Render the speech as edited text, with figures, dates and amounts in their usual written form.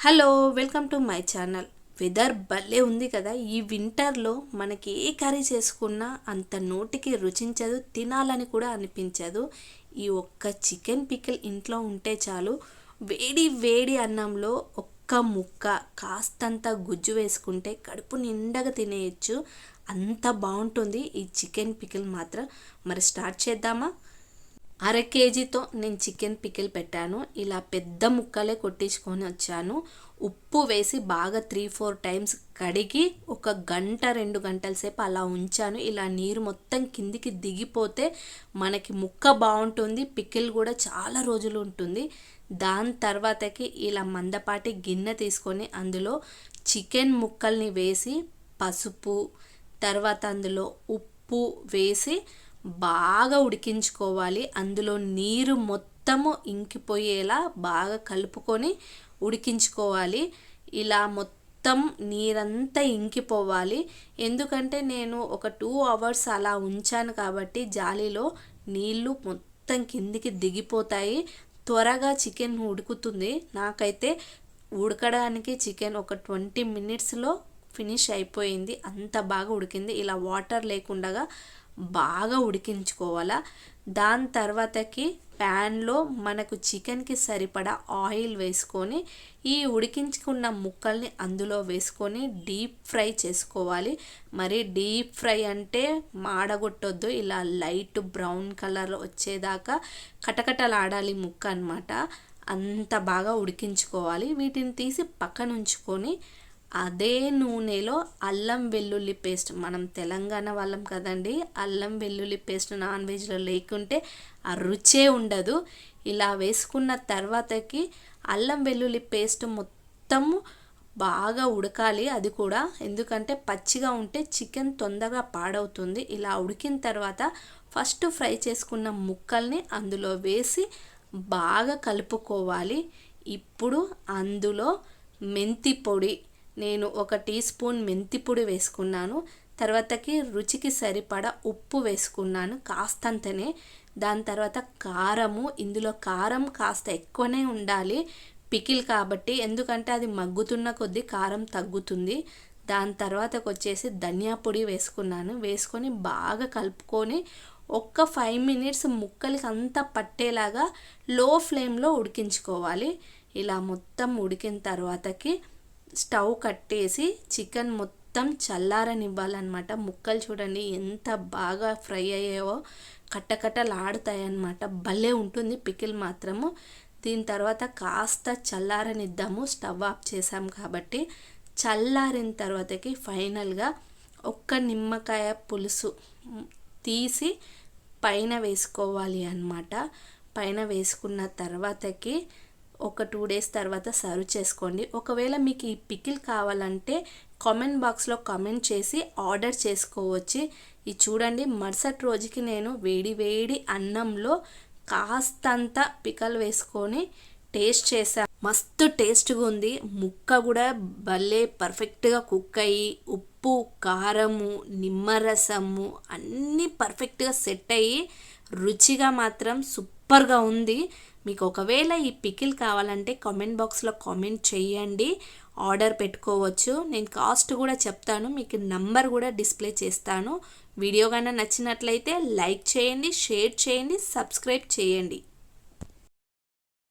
Hello, welcome to my channel. Weather భలే ఉంది కదా. ఈ వింటర్లో మనకి ఏ కర్రీ చేసుకున్నా అంత నోటికి రుచించదు, తినాలని కూడా అనిపించదు. ఈ ఒక్క చికెన్ పికిల్ ఇంట్లో ఉంటే చాలు. వేడి వేడి అన్నంలో ఒక్క ముక్క కాస్తంత గుజ్జు వేసుకుంటే కడుపు నిండగా తినేయచ్చు. అంత బాగుంటుంది ఈ చికెన్ పికిల్ మాత్రం. మరి స్టార్ట్ చేద్దామా? అర కేజీతో నేను చికెన్ పికిల్ పెట్టాను. ఇలా పెద్ద ముక్కలే కొట్టించుకొని వచ్చాను. ఉప్పు వేసి బాగా 3-4 టైమ్స్ కడిగి ఒక గంట 2 గంటల సేపు అలా ఉంచాను. ఇలా నీరు మొత్తం కిందికి దిగిపోతే మనకి ముక్క బాగుంటుంది, పికిల్ కూడా చాలా రోజులు ఉంటుంది. దాని తర్వాతకి ఇలా మందపాటి గిన్నె తీసుకొని అందులో చికెన్ ముక్కల్ని వేసి పసుపు, తర్వాత అందులో ఉప్పు వేసి బాగా ఉడికించుకోవాలి. అందులో నీరు మొత్తము ఇంకిపోయేలా బాగా కలుపుకొని ఉడికించుకోవాలి. ఇలా మొత్తం నీరంతా ఇంకిపోవాలి. ఎందుకంటే నేను ఒక 2 అవర్స్ అలా ఉంచాను కాబట్టి జాలీలో నీళ్ళు మొత్తం కిందికి దిగిపోతాయి. త్వరగా చికెన్ ఉడుకుతుంది. నాకైతే ఉడకడానికి చికెన్ ఒక 20 మినిట్స్లో ఫినిష్ అయిపోయింది. అంత బాగా ఉడికింది. ఇలా వాటర్ లేకుండా బాగా ఉడికించుకోవాలా. దాని తర్వాతకి ప్యాన్లో మనకు చికెన్కి సరిపడా ఆయిల్ వేసుకొని ఈ ఉడికించుకున్న ముక్కల్ని అందులో వేసుకొని డీప్ ఫ్రై చేసుకోవాలి. మరి డీప్ ఫ్రై అంటే మాడగొట్టొద్దు. ఇలా లైట్ బ్రౌన్ కలర్ వచ్చేదాకా కటకటలాడాలి ముక్క అన్నమాట. అంత బాగా ఉడికించుకోవాలి. వీటిని తీసి పక్కన ఉంచుకొని అదే నూనెలో అల్లం వెల్లుల్లి పేస్ట్, మనం తెలంగాణ వాళ్ళం కదండి, అల్లం వెల్లుల్లి పేస్ట్ నాన్ వెజ్లో లేకుంటే ఆ రుచే ఉండదు. ఇలా వేసుకున్న తర్వాతకి అల్లం వెల్లుల్లి పేస్ట్ మొత్తం బాగా ఉడకాలి. అది కూడా ఎందుకంటే పచ్చిగా ఉంటే చికెన్ తొందరగా పాడవుతుంది. ఇలా ఉడికిన తర్వాత ఫస్ట్ ఫ్రై చేసుకున్న ముక్కల్ని అందులో వేసి బాగా కలుపుకోవాలి. ఇప్పుడు అందులో మెంతి పొడి, నేను 1 టీ స్పూన్ మెంతి పొడి వేసుకున్నాను. తర్వాతకి రుచికి సరిపడా ఉప్పు వేసుకున్నాను కాస్తంతనే. దాని తర్వాత కారము, ఇందులో కారం కాస్త ఎక్కువనే ఉండాలి పికిల్ కాబట్టి, ఎందుకంటే అది మగ్గుతున్న కొద్దీ కారం తగ్గుతుంది. దాని తర్వాతకి వచ్చేసి ధనియా పొడి వేసుకున్నాను. వేసుకొని బాగా కలుపుకొని ఒక్క 5 మినిట్స్ ముక్కలకి అంతా పట్టేలాగా లో ఫ్లేమ్లో ఉడికించుకోవాలి. ఇలా మొత్తం ఉడికిన తర్వాతకి స్టవ్ కట్టేసి చికెన్ మొత్తం చల్లారనివ్వాలన్నమాట. ముక్కలు చూడండి ఎంత బాగా ఫ్రై అయ్యాయో, కట్టకట్టలాడుతాయన్నమాట. భలే ఉంటుంది పికిల్ మాత్రము. దీని తర్వాత కాస్త చల్లారనిద్దాము. స్టవ్ ఆఫ్ చేసాం కాబట్టి. చల్లారిన తర్వాతకి ఫైనల్గా ఒక్క నిమ్మకాయ పులుసు తీసి పైన వేసుకోవాలి అన్నమాట. పైన వేసుకున్న తర్వాతకి ఒక 2 డేస్ తర్వాత సర్వ్ చేసుకోండి. ఒకవేళ మీకు ఈ పికిల్ కావాలంటే కామెంట్ బాక్స్లో కామెంట్ చేసి ఆర్డర్ చేసుకోవచ్చు. ఇది చూడండి, మరుసటి రోజుకి నేను వేడి వేడి అన్నంలో కాస్తంత పికల్ వేసుకొని టేస్ట్ చేశాను. మస్తు టేస్ట్గా ఉంది. ముక్క కూడా భలే పర్ఫెక్ట్గా కుక్ అయ్యి ఉప్పు, కారము, నిమ్మరసము అన్నీ పర్ఫెక్ట్గా సెట్ అయ్యి రుచిగా మాత్రం సూపర్గా ఉంది. మీకు ఒకవేళ ఈ పికిల్ కావాలంటే కామెంట్ బాక్స్లో కామెంట్ చేయండి, ఆర్డర్ పెట్టుకోవచ్చు. నేను కాస్ట్ కూడా చెప్తాను, మీకు నంబర్ కూడా డిస్ప్లే చేస్తాను. వీడియో కన్నా నచ్చినట్లయితే లైక్ చేయండి, షేర్ చేయండి, సబ్స్క్రైబ్ చేయండి.